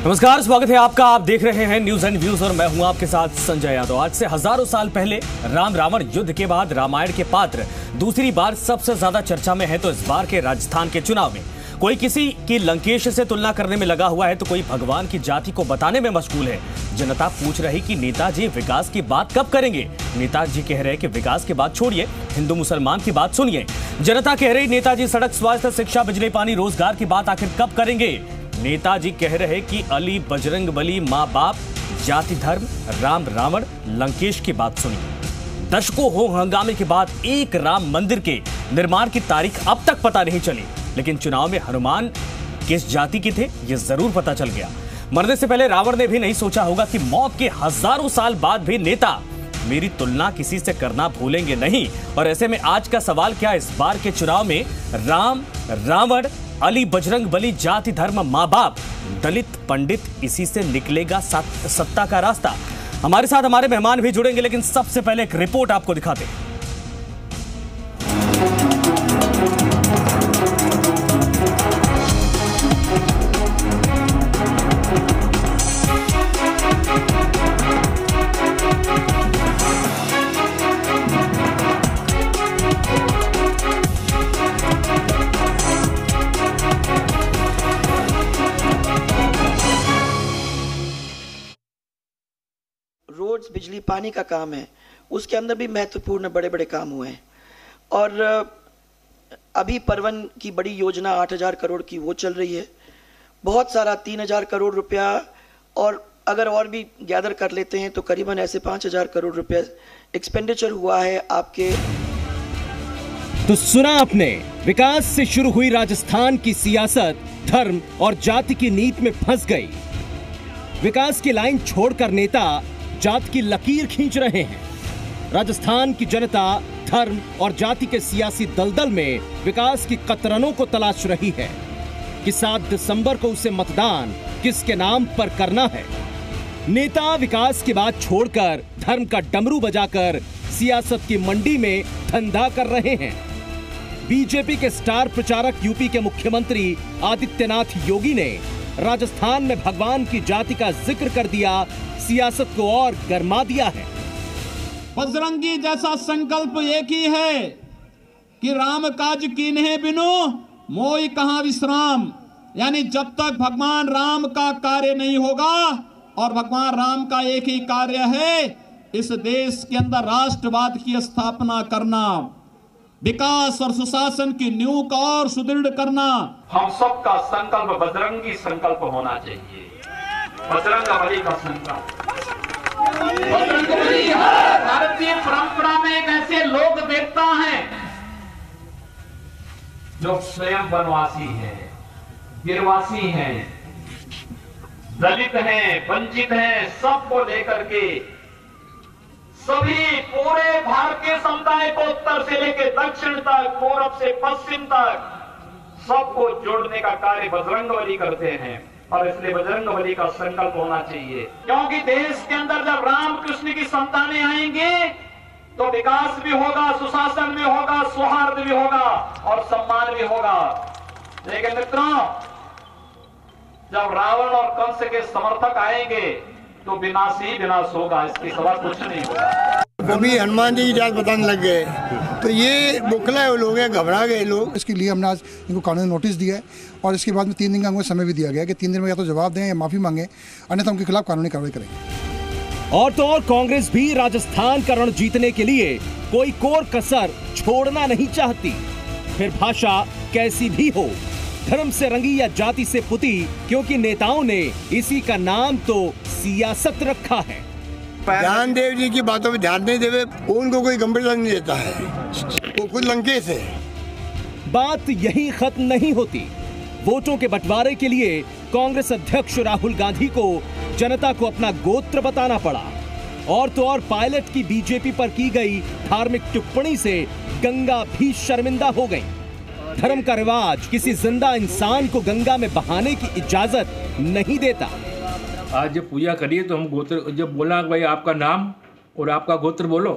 नमस्कार, स्वागत है आपका। आप देख रहे हैं न्यूज एंड व्यूज और मैं हूं आपके साथ संजय यादव। आज से हजारों साल पहले राम रावण युद्ध के बाद रामायण के पात्र दूसरी बार सबसे ज्यादा चर्चा में है। तो इस बार के राजस्थान के चुनाव में कोई किसी की लंकेश से तुलना करने में लगा हुआ है तो कोई भगवान की जाति को बताने में मशगूल है। जनता पूछ रही कि नेताजी विकास की बात कब करेंगे। नेताजी कह रहे कि विकास की बात छोड़िए, हिंदू मुसलमान की बात सुनिए। जनता कह रही नेताजी सड़क, स्वास्थ्य, शिक्षा, बिजली, पानी, रोजगार की बात आखिर कब करेंगे। नेताजी कह रहे कि अली, बजरंग बली, माँ बाप, जाति धर्म, राम रावण, लंकेश की बात सुनिए। दशकों हो हंगामे के बाद एक राम मंदिर के निर्माण की तारीख अब तक पता नहीं चली, लेकिन चुनाव में हनुमान किस जाति के थे ये जरूर पता चल गया। मरने से पहले रावण ने भी नहीं सोचा होगा कि मौत के हजारों साल बाद भी नेता मेरी तुलना किसी से करना भूलेंगे नहीं। और ऐसे में आज का सवाल क्या, इस बार के चुनाव में राम, रावण, अली, बजरंग बली, जाति धर्म, माँ बाप, दलित, पंडित, इसी से निकलेगा सत्ता का रास्ता। हमारे साथ हमारे मेहमान भी जुड़ेंगे, लेकिन सबसे पहले एक रिपोर्ट आपको दिखाते हैं। रोड्स, बिजली, पानी का काम है, उसके अंदर भी महत्वपूर्ण बड़े बड़े काम हुए हैं। और अभी परवन की बड़ी योजना 8,000 करोड़ की वो चल रही है। बहुत सारा 3,000 करोड़ रुपया, और अगर और भी गैदर कर लेते हैं तो करीबन ऐसे 5,000 करोड़ रुपया एक्सपेंडिचर हुआ है आपके। तो सुना आपने, विकास से शुरू हुई राजस्थान की सियासत धर्म और जाति की नीति में फंस गई। विकास की लाइन छोड़कर नेता जात की लकीर खींच रहे हैं। राजस्थान की जनता धर्म और जाति के सियासी दलदल में विकास की कतरनों को तलाश रही है कि 7 दिसंबर को उसे मतदान किसके नाम पर करना है। नेता विकास की बात छोड़कर धर्म का डमरू बजाकर सियासत की मंडी में धंधा कर रहे हैं। बीजेपी के स्टार प्रचारक यूपी के मुख्यमंत्री आदित्यनाथ योगी ने राजस्थान में भगवान की जाति का जिक्र कर दिया, सियासत को और गरमा दिया है। बजरंगी जैसा संकल्प एक ही है कि राम काज कीन्हे बिनु मोई कहां विश्राम। यानी जब तक भगवान राम का कार्य नहीं होगा, और भगवान राम का एक ही कार्य है, इस देश के अंदर राष्ट्रवाद की स्थापना करना, विकास और सुशासन की नींव का और सुदृढ़ करना। हम सबका संकल्प बजरंगी संकल्प होना चाहिए। बजरंग बली का संकल्प। बजरंग बली भारतीय परंपरा में एक ऐसे लोक देवता हैं जो स्वयं वनवासी हैं, गिरवासी हैं, दलित हैं, वंचित हैं, सबको लेकर के सभी पूरे भारतीय समुदाय को उत्तर से लेकर दक्षिण तक, पूरब से पश्चिम तक सबको जोड़ने का कार्य बजरंगबली करते हैं। और इसलिए बजरंगबली का संकल्प होना चाहिए, क्योंकि देश के अंदर जब राम कृष्ण की संतानें आएंगे तो विकास भी होगा, सुशासन भी होगा, सौहार्द भी होगा और सम्मान भी होगा। लेकिन मित्रों, जब रावण और कंस के समर्थक आएंगे तो विनाश ही विनाश होगा, इसके सिवा कुछ नहीं होगा। अभी हनुमान जी की जात बताने लग गए तो ये बुखला लोग हैं, घबरा गए लोग। इसके लिए हमने आज इनको कानूनी नोटिस दिया है और इसके बाद में 3 दिन का हमको समय भी दिया गया है कि 3 दिन में या तो जवाब दें या माफी मांगे, अन्यथा उनके खिलाफ कानूनी कार्रवाई करेंगे। और तो और कांग्रेस भी राजस्थान का रण जीतने के लिए कोई कोर कसर छोड़ना नहीं चाहती। फिर भाषा कैसी भी हो, धर्म से रंगी या जाति से पुती, क्योंकि नेताओं ने इसी का नाम तो सियासत रखा है। ज्ञान देव जी की बातों पे ध्यान नहीं देवे, उनको कोई गंभीरता नहीं देता है, वो खुद लंकेश है। बात यही खत्म नहीं होती। वोटों के बंटवारे के लिए कांग्रेस अध्यक्ष राहुल गांधी को जनता को अपना गोत्र बताना पड़ा। और तो और पायलट की बीजेपी पर की गई धार्मिक टिप्पणी से गंगा भी शर्मिंदा हो गई। धर्म का रिवाज किसी जिंदा इंसान को गंगा में बहाने की इजाजत नहीं देता। आज जब पूजा करिए तो हम गोत्र, जब बोला भाई आपका नाम और आपका गोत्र बोलो,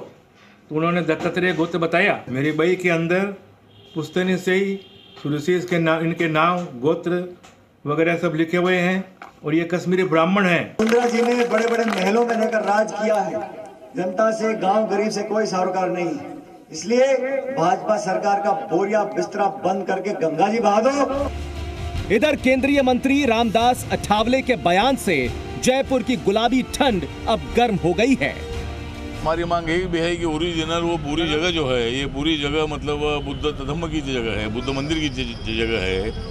तो उन्होंने दत्तात्रेय गोत्र बताया। मेरी बही के अंदर पुश्तैनी से ही शुरू से इनके नाम गोत्र वगैरह सब लिखे हुए हैं, और ये कश्मीरी ब्राह्मण है। वसुंधरा जी ने बड़े बड़े महलों में रहकर राज किया है, जनता से, गांव गरीब से कोई सरोकार नहीं है। इसलिए भाजपा सरकार का बोरिया बिस्तरा बंद करके गंगा जी बहा दो। इधर केंद्रीय मंत्री रामदास अठावले के बयान से जयपुर की गुलाबी ठंड अब गर्म हो गई है। हमारी मांग यही भी है कि ओरिजिनल वो पूरी जगह जो है, ये पूरी जगह मतलब बुद्ध धम्म की जगह है, बुद्ध मंदिर की जगह है,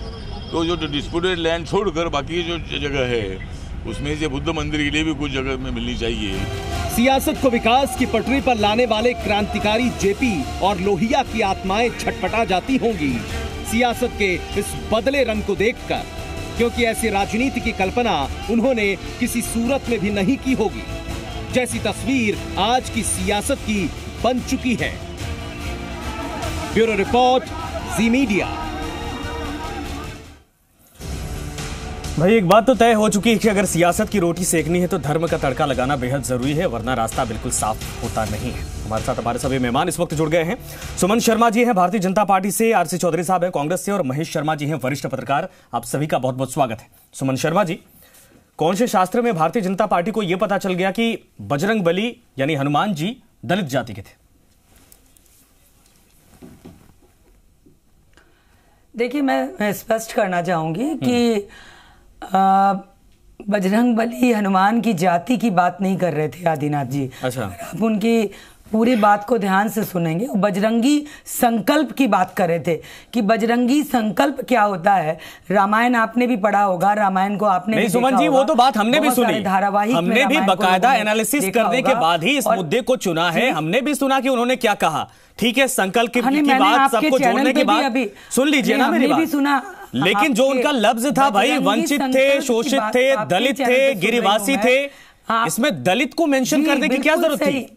तो जो डिस्प्यूटेड लैंड छोड़कर बाकी जो जगह है उसमें से बुद्ध मंदिर के लिए भी कुछ जगह में मिलनी चाहिए। सियासत को विकास की पटरी पर लाने वाले क्रांतिकारी जेपी और लोहिया की आत्माएं छटपटा जाती होंगी सियासत के इस बदले रंग को देखकर, क्योंकि ऐसी राजनीति की कल्पना उन्होंने किसी सूरत में भी नहीं की होगी जैसी तस्वीर आज की सियासत की बन चुकी है। ब्यूरो रिपोर्ट, जी मीडिया। भाई एक बात तो तय हो चुकी है कि अगर सियासत की रोटी सेकनी है तो धर्म का तड़का लगाना बेहद जरूरी है, वरना रास्ता बिल्कुल साफ होता नहीं है। हमारे साथ हमारे सभी मेहमान इस वक्त जुड़ गए हैं। सुमन शर्मा जी हैं भारतीय जनता पार्टी से, आरसी चौधरी साहब हैं कांग्रेस से, और महेश शर्मा जी हैं वरिष्ठ पत्रकार। आप सभी का बहुत बहुत स्वागत है। सुमन शर्मा जी, कौन से शास्त्र में भारतीय जनता पार्टी को यह पता चल गया कि बजरंग बली यानी हनुमान जी दलित जाति के थे? देखिए, मैं स्पष्ट करना चाहूंगी कि बजरंग बली हनुमान की जाति की बात नहीं कर रहे थे आदिनाथ जी। अच्छा। आप उनकी पूरी बात को ध्यान से सुनेंगे, बजरंगी संकल्प की बात कर रहे थे कि बजरंगी संकल्प क्या होता है। रामायण आपने भी पढ़ा होगा, रामायण को आपने नहीं भी सुमन जी, वो तो बात हमने भी सुनी, धारावाहिक हमने भी बकायदा एनालिसिस करने के बाद ही इस मुद्दे को चुना है। हमने भी सुना कि उन्होंने क्या कहा। ठीक है, संकल्प की बात सबको जोड़ने के बाद सुन लीजिए ना मेरी बात, सुना, लेकिन जो उनका लफ्ज था भाई, वंचित थे, शोषित थे, दलित थे, गिरिवासी थे, इसमें दलित को मेंशन करने की क्या जरूरत थी?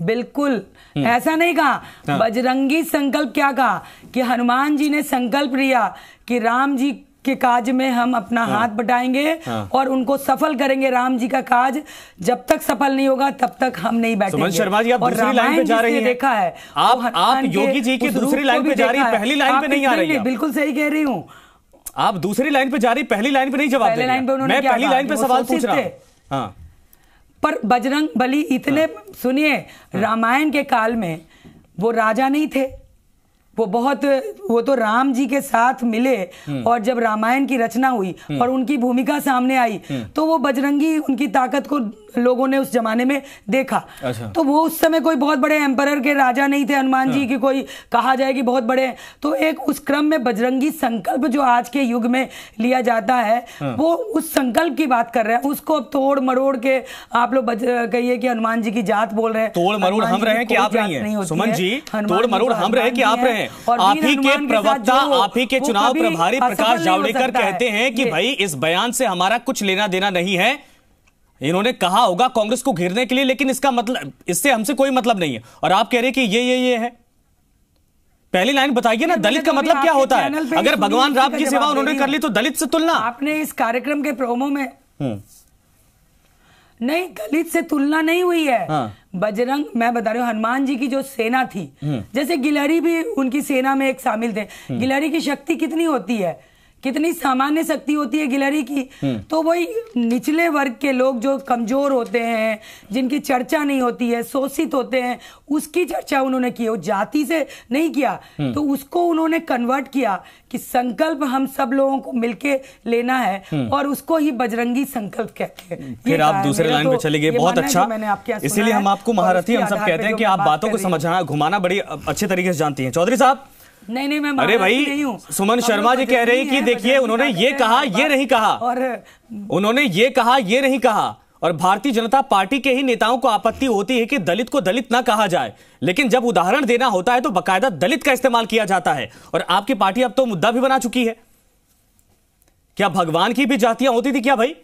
बिल्कुल ऐसा नहीं कहा। बजरंगी संकल्प क्या कहा कि हनुमान जी ने संकल्प लिया कि राम जी के काज में हम अपना हाथ बटाएंगे और उनको सफल करेंगे। राम जी का काज जब तक सफल नहीं होगा तब तक हम नहीं बैठेंगे। सुमन शर्मा जी, आप दूसरी लाइन पे जा रही हैं। देखा है आप योगी जी की दूसरी लाइन पे जा रही है, पहली लाइन पे नहीं आ रही है। बिल्कुल सही कह रही हूँ। आप दूसरी लाइन पे जा रही, पहली लाइन पे नहीं जवाब दे रही। मैं पहली लाइन पे सवाल पूछ रहा हूं। पर बजरंग बली इतने, सुनिए, रामायण के काल में वो राजा नहीं थे, वो तो राम जी के साथ मिले, और जब रामायण की रचना हुई और उनकी भूमिका सामने आई तो वो बजरंगी, उनकी ताकत को लोगों ने उस जमाने में देखा। अच्छा। तो वो उस समय कोई बहुत बड़े एम्परर के राजा नहीं थे हनुमान जी की, कोई कहा जाए कि बहुत बड़े। तो एक उस क्रम में बजरंगी संकल्प जो आज के युग में लिया जाता है, वो उस संकल्प की बात कर रहे हैं। उसको अब तोड़ मरोड़ के आप लोग कहिए कि हनुमान जी की जात बोल रहे हैं। तोड़ मरोड़ हम रहे हैं कि आप रही हैं? सुमन जी, तोड़ मरोड़ हम रहे कि आप रहे हैं? आप ही के प्रवक्ता, आप ही के चुनाव प्रभारी प्रकाश जावड़ेकर कहते हैं कि भाई इस बयान से हमारा कुछ लेना देना नहीं है। इन्होंने कहा होगा कांग्रेस को घेरने के लिए, लेकिन इसका मतलब, इससे हमसे कोई मतलब नहीं है। और आप कह रहे हैं कि ये है। पहली लाइन बताइए ना, दलित का मतलब क्या होता है? अगर भगवान राम की सेवा उन्होंने कर ली तो दलित से तुलना? आपने इस कार्यक्रम के प्रोमो में नहीं, दलित से तुलना नहीं हुई है। बजरंग, मैं बता रही हूँ, हनुमान जी की जो सेना थी, जैसे गिलहरी भी उनकी सेना में एक शामिल थे। गिलहरी की शक्ति कितनी होती है, कितनी सामान्य शक्ति होती है गिलहरी की। तो वही निचले वर्ग के लोग जो कमजोर होते हैं, जिनकी चर्चा नहीं होती है, शोषित होते हैं, उसकी चर्चा उन्होंने की। वो जाति से नहीं किया, तो उसको उन्होंने कन्वर्ट किया कि संकल्प हम सब लोगों को मिलके लेना है, और उसको ही बजरंगी संकल्प कहते हैं। फिर आप दूसरे लाइन पे चले गए, बहुत अच्छा। इसीलिए हम आपको महारथी, हम सब कहते हैं कि आप बातों को समझना, घुमाना बड़ी अच्छे तरीके से जानती हैं। चौधरी साहब, नहीं, मैं अरे भाई, सुमन शर्मा जी कह रहे हैं कि देखिए, उन्होंने ये कहा, ये नहीं कहा, और उन्होंने ये कहा, ये नहीं कहा। और भारतीय जनता पार्टी के ही नेताओं को आपत्ति होती है कि दलित को दलित ना कहा जाए, लेकिन जब उदाहरण देना होता है तो बकायदा दलित का इस्तेमाल किया जाता है। और आपकी पार्टी अब तो मुद्दा भी बना चुकी है। क्या भगवान की भी जातियां होती थी क्या भाई?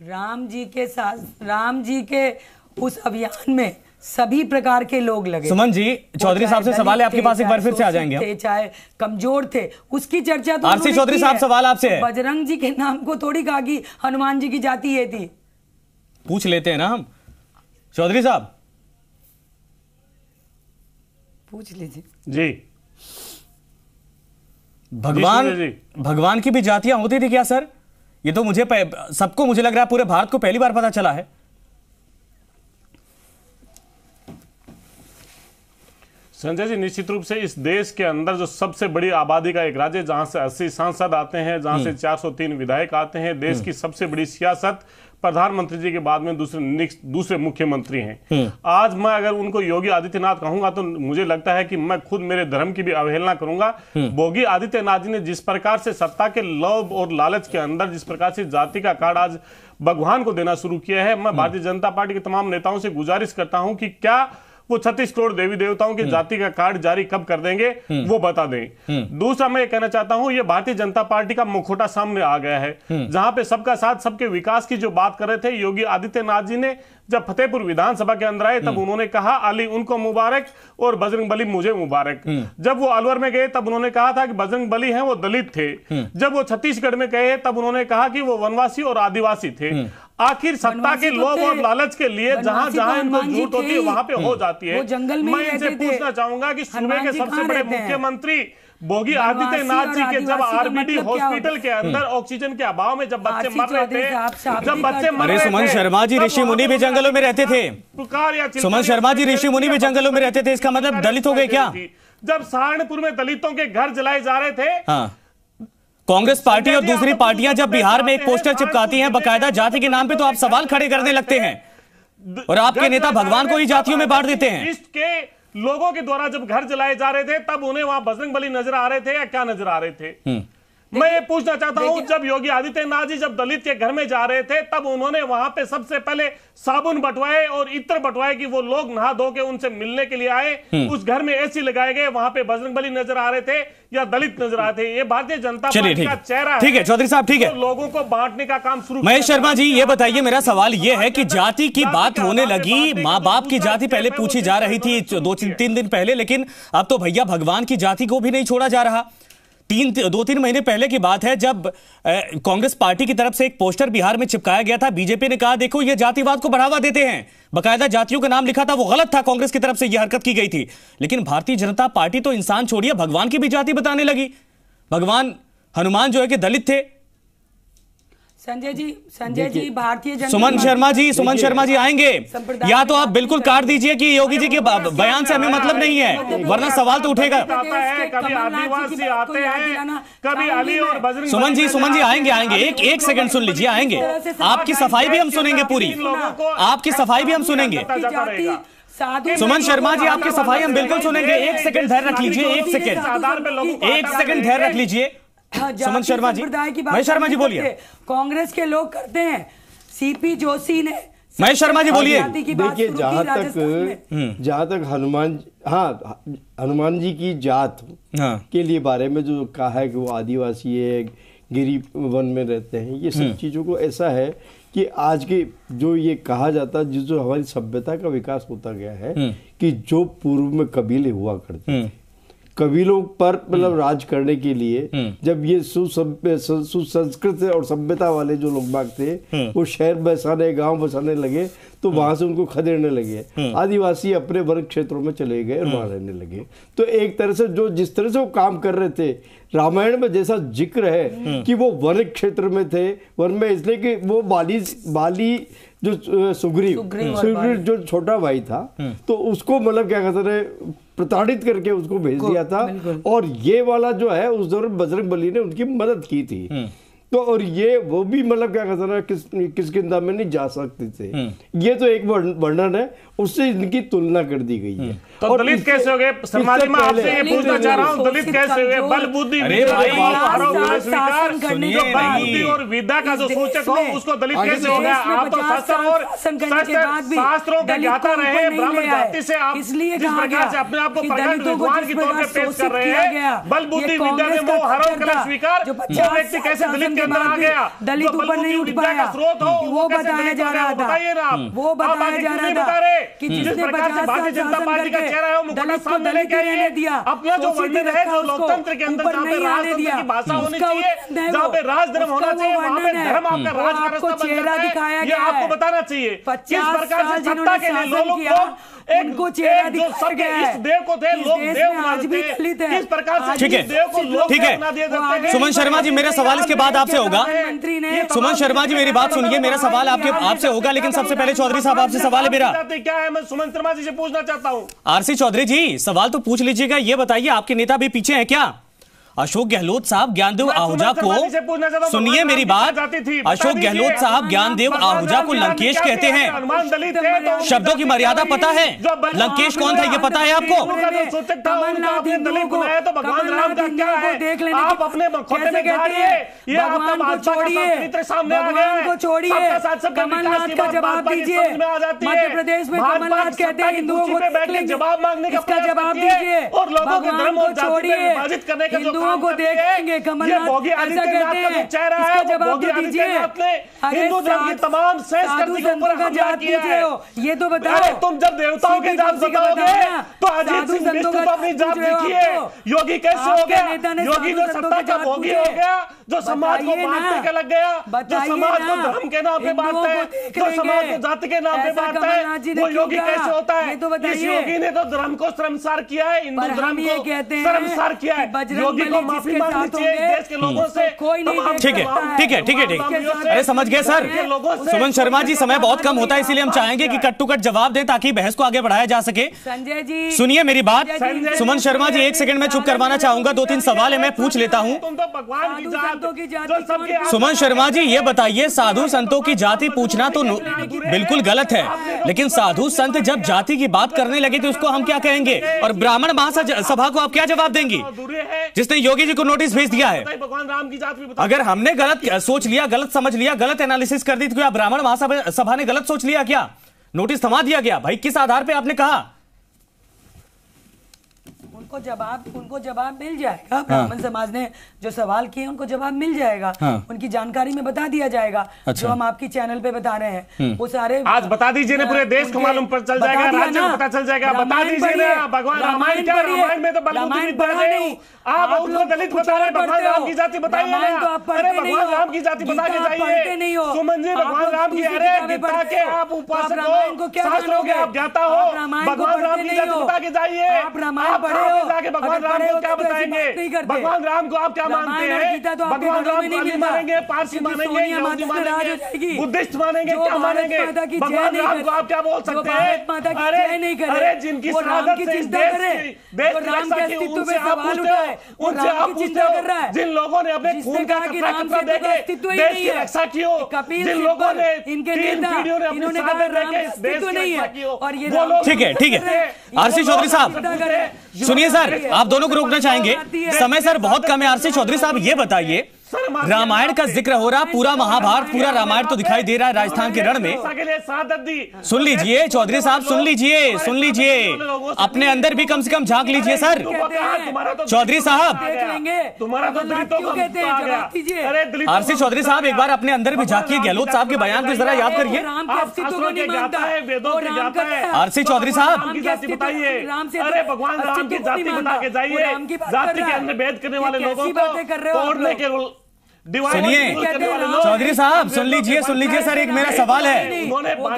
राम जी के साथ, राम जी के उस अभियान में सभी प्रकार के लोग लगे। सुमन जी, चौधरी साहब से सवाल है आपके पास, एक बार फिर से आ जाएंगे हम। चाहे कमजोर थे, उसकी चर्चा तो आरसी चौधरी साहब, सवाल आपसे है। बजरंग जी के नाम को थोड़ी कहा कि हनुमान जी की जाति ये थी। पूछ लेते हैं ना हम, चौधरी साहब पूछ लीजिए जी। भगवान की भी जातियां होती थी क्या सर? ये तो सबको मुझे लग रहा है पूरे भारत को पहली बार पता चला है। संजय जी, निश्चित रूप से इस देश के अंदर जो सबसे बड़ी आबादी का एक राज्य, जहां से 80 सांसद आते हैं, जहां से 403 विधायक आते हैं, देश की सबसे बड़ी सियासत, प्रधानमंत्री जी के बाद में दूसरे मुख्यमंत्री हैं। आज मैं अगर उनको योगी आदित्यनाथ कहूंगा तो मुझे लगता है कि मैं खुद मेरे धर्म की भी अवहेलना करूंगा। योगी आदित्यनाथ जी ने जिस प्रकार से सत्ता के लोभ और लालच के अंदर जिस प्रकार से जाति का कार्ड आज भगवान को देना शुरू किया है, मैं भारतीय जनता पार्टी के तमाम नेताओं से गुजारिश करता हूं कि क्या वो 36 करोड़ देवी देवताओं की जाति का कार्ड जारी कब कर देंगे, वो बता दें। दूसरा मैं ये कहना चाहता हूं, ये भारतीय जनता पार्टी का मुखौटा सामने आ गया है, जहां पे सबका साथ सबके विकास की जो बात कर रहे थे योगी आदित्यनाथ जी ने, जब फतेहपुर विधानसभा के अंदर आए तब उन्होंने कहा अली उनको मुबारक और बजरंगबली मुझे मुबारक। जब वो अलवर में गए तब उन्होंने कहा था कि बजरंगबली हैं वो दलित थे। जब वो छत्तीसगढ़ में गए तब उन्होंने कहा कि वो वनवासी और आदिवासी थे। आखिर सत्ता के लोभ और लालच के लिए जहां जहां इनको झूठ होती है वहां पे हो जाती है। मैं इनसे पूछना चाहूंगा कि सूबे के सबसे बड़े मुख्यमंत्री योगी आदित्यनाथ जी के जब आरबीडी हॉस्पिटल के अंदर ऑक्सीजन के अभाव में जब बच्चे मर रहे थे, जब बच्चे मर रहे थे, सुमन शर्मा जी ऋषि मुनि भी जंगलों में रहते थे। सुमन शर्मा जी ऋषि मुनि भी जंगलों में रहते थे, इसका मतलब दलित हो गए क्या? जब सहारनपुर में दलितों के घर जलाए जा रहे थे, कांग्रेस पार्टी और दूसरी पार्टियां जब बिहार में एक पोस्टर चिपकाती हैं बकायदा जाति के नाम पे, तो आप सवाल खड़े करने लगते हैं और आपके नेता भगवान को ही जातियों में बांट देते हैं। इसके लोगों के द्वारा जब घर जलाए जा रहे थे तब उन्हें वहां बजरंगबली नजर आ रहे थे या क्या नजर आ रहे थे? मैं ये पूछना चाहता हूं, जब योगी आदित्यनाथ जी जब दलित के घर में जा रहे थे तब उन्होंने वहां पे सबसे पहले साबुन बंटवाए और इत्र बंटवाए कि वो लोग नहा धो के उनसे मिलने के लिए आए। उस घर में एसी लगाए गए, वहां पे बजरंगबली नजर आ रहे थे या दलित नजर आ रहे थे? ये भारतीय जनता पार्टी का चेहरा है। ठीक है चौधरी साहब, ठीक है, तो लोगों को बांटने का काम शुरू। महेश शर्मा जी ये बताइए, मेरा सवाल ये है कि जाति की बात होने लगी, माँ बाप की जाति पहले पूछी जा रही थी 2-3 दिन पहले, लेकिन अब तो भैया भगवान की जाति को भी नहीं छोड़ा जा रहा। 2-3 महीने पहले की बात है जब कांग्रेस पार्टी की तरफ से एक पोस्टर बिहार में चिपकाया गया था। बीजेपी ने कहा देखो ये जातिवाद को बढ़ावा देते हैं, बकायदा जातियों का नाम लिखा था, वो गलत था, कांग्रेस की तरफ से यह हरकत की गई थी। लेकिन भारतीय जनता पार्टी तो इंसान छोड़िए भगवान की भी जाति बताने लगी। भगवान हनुमान जो है कि दलित थे। संजय जी भारतीय जनता सुमन शर्मा जी आएंगे, या तो आप बिल्कुल काट दीजिए कि योगी जी के बयान से हमें मतलब नहीं है, वरना सवाल तो उठेगा। कभी आदिवासी आते हैं, कभी अली और बजरंग। सुमन जी आएंगे, एक सेकंड सुन लीजिए, आएंगे। आपकी सफाई भी हम सुनेंगे, पूरी आपकी सफाई भी हम सुनेंगे। सुमन शर्मा जी आपकी सफाई हम बिल्कुल सुनेंगे। एक सेकंड धैर्य रख लीजिए, एक सेकंड धैर्य रख लीजिए। सुमन शर्मा जी, महेश शर्मा जी बोलिए। कांग्रेस के लोग करते हैं, सीपी जोशी ने। महेश शर्मा जी बोलिए। देखिए जहां तक हनुमान जी की जात के लिए बारे में जो कहा है कि वो आदिवासी है, गिरी वन में रहते हैं, ये सब चीजों को ऐसा है कि आज के जो ये कहा जाता है, जो हमारी सभ्यता का विकास होता गया है कि जो पूर्व में कबीले हुआ करते थे, कबीलों पर मतलब राज करने के लिए जब ये सुसंस्कृत और सभ्यता वाले जो लोग बाग थे वो शहर बसाने, गांव बसाने लगे, तो वहां से उनको खदेड़ने लगे। आदिवासी अपने वन क्षेत्रों में चले गए और वहां रहने लगे। तो एक तरह से जो जिस तरह से वो काम कर रहे थे, रामायण में जैसा जिक्र है कि वो वन क्षेत्र में थे, वन में इसलिए कि वो बाली जो सुग्रीव जो छोटा भाई था, तो उसको मतलब क्या कहते हैं प्रताड़ित करके उसको भेज दिया था। और ये वाला जो है उस दौरान बजरंगबली ने उनकी मदद की थी। तो और ये वो भी मतलब क्या कहते हैं किस किंदा में नहीं जा सकते थे। ये तो एक वर्णन है, उससे इनकी तुलना कर दी गई है। तो और दलित कैसे हो गए? शर्मा जी मैं आपसे ये पूछना चाह रहा हूँ, दलित कैसे हुए? बल बुद्धि और विद्या का जो सूचक हो उसको दलित कैसे हो गया? आप तो शास्त्रों के ज्ञाता रहे, ब्राह्मण जाति से आप जिस प्रकार से अपने आप को प्रखंड विद्वान के तौर पर पेश कर रहे हैं, बल बुद्धि विद्या में वो हरव कला स्वीकार, वो व्यक्ति कैसे दलित के अंदर आ गया? दलित ऊपर नहीं उठ पाया, स्रोत हो वो बताया जा रहा था, बताइए ना आप। वो बताया जा रहा था कि जिस प्रकार से भारतीय जनता पार्टी का चेहरा है वो मुकुट सामने लेके आइए। अपना जो वर्णन है, जो लोकतंत्र के अंदर जहाँ पे राजतंत्र की भाषा होनी चाहिए, जहाँ पे राजधर्म होना चाहिए, वहाँ पे धर्म आपका राज का रास्ता बन जाता है, ये आपको बताना चाहिए। किस प्रकार से सत्ता के लिए लोगों को उनको चेहरा जो सबके इस देव को थे, लोग देव आज भी दलित है। किस प्रकार से ठीक है, देव को लोग ठीक है। बना दिया जाता है। सुमन शर्मा जी, मेरा सवाल इसके बाद आपसे होगा। सुमन शर्मा जी, मेरी बात सुनिए, मेरा सवाल आपसे होगा, लेकिन सबसे पहले चौधरी साहब आपसे सवाल है मेरा। क्या है, मैं सुमन शर्मा जी से पूछना चाहता हूँ। आरसी चौधरी जी, सवाल तो पूछ लीजिएगा। ये बताइए, आपके नेता भी पीछे हैं क्या? अशोक गहलोत साहब ज्ञानदेव आहूजा को, सुनिए मेरी बात, अशोक गहलोत साहब ज्ञानदेव आहूजा को लंकेश कहते हैं। शब्दों की मर्यादा पता है? लंकेश कौन था ये पता है आपको? भगवान राम का क्या है, आप अपने खोटे में जा रही है। ये आपका भाजपा का संस्कृति सामने आ गया है। छोड़िए, कमलनाथ का जवाब दीजिए। मध्य प्रदेश में कमलनाथ कहते हैं हिंदुओं को देख लेंगे, जवाब मांगने का जवाब दीजिए। और लोगों के धर्म और जाति को विभाजित करने का जो को देखेंगे, कमलनाथ ऐसा कहते हैं, इसका जवाब तो दीजिए। हिंदू धर्म की तमाम साधु संतों का जात पूछे हो, ये तो बताओ। तुम जब देवताओं के जात बताओगे तो अजीत सिंह बिष्ट को अपनी जात देखिए। योगी कैसे हो गया? योगी जो सत्ता का भोगी हो गया, जो समाज को बांटने के लग गया, जो समाज को धर्म के नाम पे बांटता है, जो समाज को जाति के नाम पे बांटता है, वो योगी कैसे होता है? इस योगी ने तो धर्म को शर्मसार किया है, हिंदू धर्म को शर्मसार किया है। योगी को माफी मांगनी चाहिए देश के लोगों से। ठीक है, ठीक है, ठीक है, ठीक है। अरे समझ गए सर। सुमन शर्मा जी, समय बहुत कम होता है, इसीलिए हम चाहेंगे कि कट टू कट जवाब दें ताकि बहस को आगे बढ़ाया जा सके। संजय जी सुनिए मेरी बात। सुमन शर्मा जी, एक सेकंड में चुप करवाना चाहूंगा। 2-3 सवाल है, मैं पूछ लेता हूं। सुमन शर्मा जी, ये बताइए, साधु संतों की जाति पूछना तो बिल्कुल गलत है, लेकिन साधु संत जब जाति की बात करने लगे तो उसको हम क्या कहेंगे? और ब्राह्मण महासभा को आप क्या जवाब देंगी, जिसने योगी जी को नोटिस भेज दिया है? भगवान राम की जात भी अगर हमने गलत सोच लिया, गलत समझ लिया, गलत एनालिसिस कर दी, तो क्या ब्राह्मण महासभा ने गलत सोच लिया? क्या नोटिस थमा दिया गया? भाई किस आधार पे आपने कहा? उनको जवाब मिल जाएगा। ब्राह्मण समाज ने जो सवाल किए उनको जवाब मिल जाएगा। उनकी जानकारी में बता दिया जाएगा। जो हम आपकी चैनल पे बता रहे हैं वो सारे आज बता दीजिए ना, पूरे देश को मालूम पर चल जाएगा, राज्य को पता चल जाएगा। बता दीजिए ना, भगवान रामायण क्या, रामायण में तो बलबुद्धि पढ़ा नहीं, आप उनको दलित बता रहे, भगवान राम की जाति बताइए ना। अरे भगवान राम की जाति बता के जाइए। सुमन जी, भगवान राम की, अरे गीता के आप उपासक हो, शास्त्रों के आप ज्ञाता हो, भगवान राम की जाति बता के जाइए। आप रामायण पढ़े हो, जाके भगवान राम को क्या बताएंगे? भगवान राम को आप क्या मानते हैं? भगवान राम को अली मानेंगे, पारसी मानेंगे, यहूदी मानेंगे, बुद्धिस्ट मानेंगे, क्या मानेंगे? भगवान राम को आप क्या बोल सकते हैं? अरे जिनकी शहादत से इस देश की रक्षा की, उनसे आप पूछते हो, उनसे आप पूछते हो, जिन लोगों ने अपने खून का कतरा कतरा देके देश की रक्षा की हो, जिन लोगों ने इनके 3 पीढ़ियों ने अपनी शहादत देके इस देश की रक्षा की हो, वो लोग। ठीक है, ठीक है। आरसी चौधरी साहब सुनिए सर, आप दोनों को रोकना चाहेंगे, समय सर बहुत कम है। आरसी चौधरी साहब, ये बताइए, रामायण का जिक्र हो रहा, पूरा महाभारत, पूरा रामायण तो दिखाई दे रहा है राजस्थान के रण में। सुन लीजिए चौधरी साहब, सुन लीजिए, सुन लीजिए, अपने अंदर भी कम से कम झांक लीजिए सर। चौधरी साहब, आरसी चौधरी साहब, एक बार अपने अंदर भी झांकिए, गहलोत साहब के बयान को जरा याद करिए। आरसी चौधरी साहब, अरे भगवान राम की जाति बता के जाइए, जाति के अंदर भेद करने वाले लोगों को तोड़ने के सुनिए चौधरी साहब, सुन लीजिए, सुन लीजिए सर, एक मेरा सवाल है।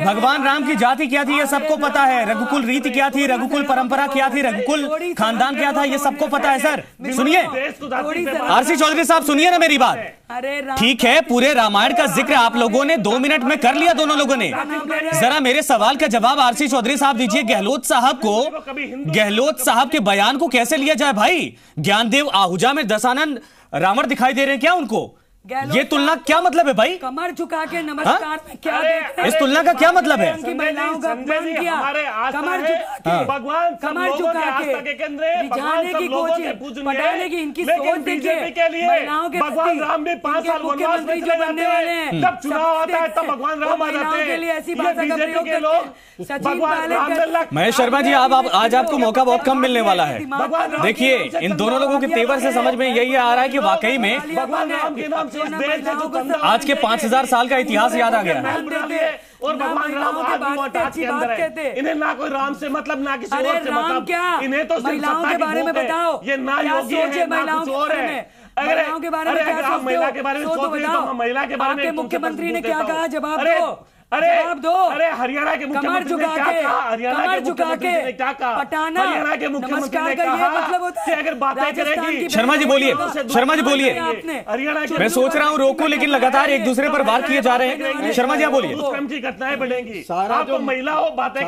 भगवान राम की जाति क्या थी ये सबको पता है, रघुकुल रीति क्या थी, रघुकुल परंपरा क्या थी, रघुकुल खानदान क्या था, ये सबको पता है सर। सुनिए आरसी चौधरी साहब, सुनिए ना मेरी बात। ठीक है, पूरे रामायण का जिक्र आप लोगों ने 2 मिनट में कर लिया, दोनों लोगों ने। जरा मेरे सवाल का जवाब आरसी चौधरी साहब दीजिए, गहलोत साहब के बयान को कैसे लिया जाए भाई? ज्ञानदेव आहूजा में दशानन रावण दिखाई दे रहे हैं क्या उनको? ये तुलना क्या मतलब है भाई? कमर झुका के नमस्कार में क्या देख रहे हैं? इस तुलना का क्या मतलब है? महिलाओं का अपमान किया, कमर झुका के, भगवान कमर झुका के रिझाने की कोशिश, पटाने की इनकी सोच देखिए। महिलाओं के भगवान राम भी 5 साल मुख्यमंत्री जो बनने वाले हैं, जब चुनाव आता है तब भगवान राम आ जाते हैं। लिए ऐसी भाषा का प्रयोग करते हैं। सचिन पायलट, महेश शर्मा जी, आज आपको मौका बहुत कम मिलने वाला है। देखिए, इन दोनों लोगों के तेवर से समझ में यही आ रहा है कि वाकई में भगवान राम के नाम से आज के 5000 साल का इतिहास याद आ गया। और भगवान राम के अंदर है, इन्हें ना कोई राम से मतलब, ना किसी और से मतलब, इन्हें तो महिलाओं के बारे में बताओ, ये ना योगी है ना कुछ और है। महिलाओं के बारे में क्या सोचते हो? महिला के बारे में सोच रहे तो हम महिला के बारे में मुख्यमंत्री ने क्या कहा, जवाब दो। जवाब दो। अरे हरियाणा के मुख्यमंत्री ने क्या कहा? हरियाणा के मुख्यमंत्री ने क्या कहा? पटाना, हरियाणा के मुख्यमंत्री ने कहा कि अगर बातें करेगी। शर्मा जी बोलिए, शर्मा जी बोलिए। हरियाणा के मैं सोच रहा हूँ रोकूं, लेकिन लगातार एक दूसरे पर वार किए जा रहे हैं। शर्मा जी आप बोलिए। की घटनाएं बढ़ेंगी। आप तो महिला हो, बातें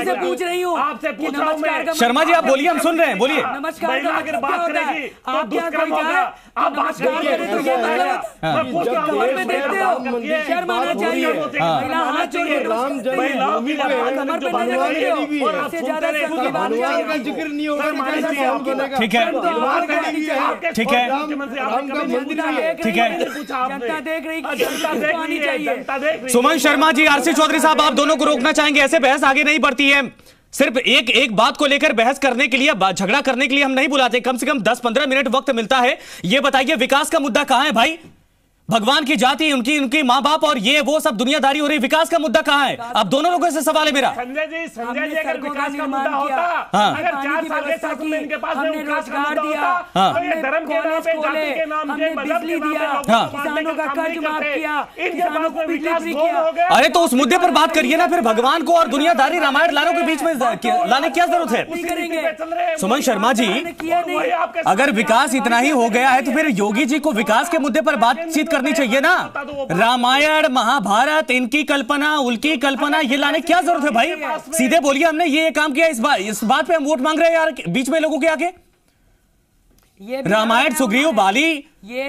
से पूछ रही हूँ, आपसे पूछ रहा हूँ मैं। शर्मा जी आप बोलिए, हम सुन रहे हैं, बोलिए। महिला अगर बात करेगी तो दुष्कर्म होगा। आप बात करिए, मैं पूछ रहा हूँ, शर्म आना चाहिए। महिलाओं की कमर पे नजर रखते हो और आपसे ज्यादा भगवान का जिक्र नहीं होगा। ठीक है, ठीक है, ठीक है। जनता देख रही। सुमन शर्मा जी, आरसी चौधरी साहब, आप दोनों को रोकना चाहेंगे? ऐसे बहस आगे नहीं बढ़ती है। सिर्फ एक बात को लेकर बहस करने के लिए, झगड़ा करने के लिए हम नहीं बुलाते। कम से कम 10-15 मिनट वक्त मिलता है। ये बताइए, विकास का मुद्दा कहां है भाई? भगवान की जाति, उनकी माँ बाप और ये वो सब दुनियादारी हो रही, विकास का मुद्दा कहाँ है? अब दोनों लोगों से सवाल है मेरा। संजय जी अगर विकास का मुद्दा होता, अगर 4 साल के शासन में इनके पास विकास का मुद्दा होता, तो ये धर्म के नाम पे, जाति के नाम पे, मजहब के नाम पे किसानों का कर्ज माफ किया, इनके पास में विकास हो गया। अरे तो उस मुद्दे पर बात करिए ना फिर। भगवान को और दुनियादारी रामायण लालों के बीच में लाने की क्या जरूरत है? सुमन शर्मा जी, अगर विकास इतना ही हो गया है तो फिर योगी जी को विकास के मुद्दे पर बातचीत करनी चाहिए ना। रामायण, महाभारत, इनकी कल्पना, उनकी कल्पना, ये लाने क्या जरूरत है भाई? सीधे बोलिए, हमने ये काम किया, इस बात पे हम वोट मांग रहे हैं यार, बीच में लोगों के आगे। रामायण, सुग्रीव, बाली,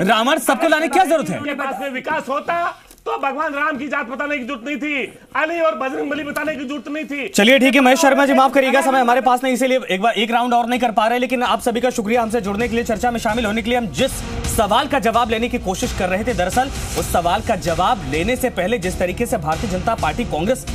रावण, सबको लाने की क्या जरूरत है? उनके पास में विकास होता तो भगवान राम की जात बताने की जरूरत नहीं थी, अली और बजरंगबली बताने की जरूरत नहीं थी। चलिए ठीक है, महेश शर्मा जी माफ करिएगा, समय हमारे पास नहीं, इसीलिए एक राउंड और नहीं कर पा रहे। लेकिन आप सभी का शुक्रिया हमसे जुड़ने के लिए, चर्चा में शामिल होने के लिए। हम जिस सवाल का जवाब लेने की कोशिश कर रहे थे, दरअसल उस सवाल का जवाब लेने से पहले जिस तरीके से भारतीय जनता पार्टी कांग्रेस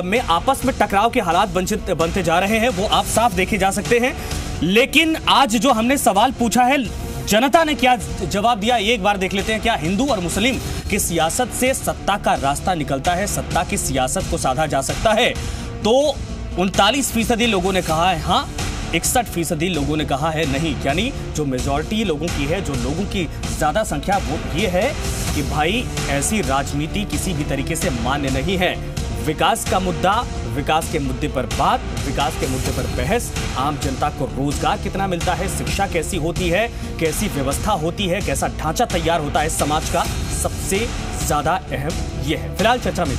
में आपस में टकराव के हालात बनते जा रहे हैं, वो आप साफ देखे जा सकते हैं। लेकिन आज जो हमने सवाल पूछा है, जनता ने क्या जवाब दिया, एक बार देख लेते हैं। क्या हिंदू और मुस्लिम की सियासत से सत्ता का रास्ता निकलता है? सत्ता की सियासत को साधा जा सकता है? तो 39% लोगों ने कहा है हाँ, 61% लोगों ने कहा है नहीं। यानी जो मेजॉरिटी लोगों की है, जो लोगों की ज्यादा संख्या, वो ये है कि भाई ऐसी राजनीति किसी भी तरीके से मान्य नहीं है। विकास का मुद्दा, विकास के मुद्दे पर बात, विकास के मुद्दे पर बहस, आम जनता को रोजगार कितना मिलता है, शिक्षा कैसी होती है, कैसी व्यवस्था होती है, कैसा ढांचा तैयार होता है समाज का, सबसे ज्यादा अहम यह है। फिलहाल चर्चा में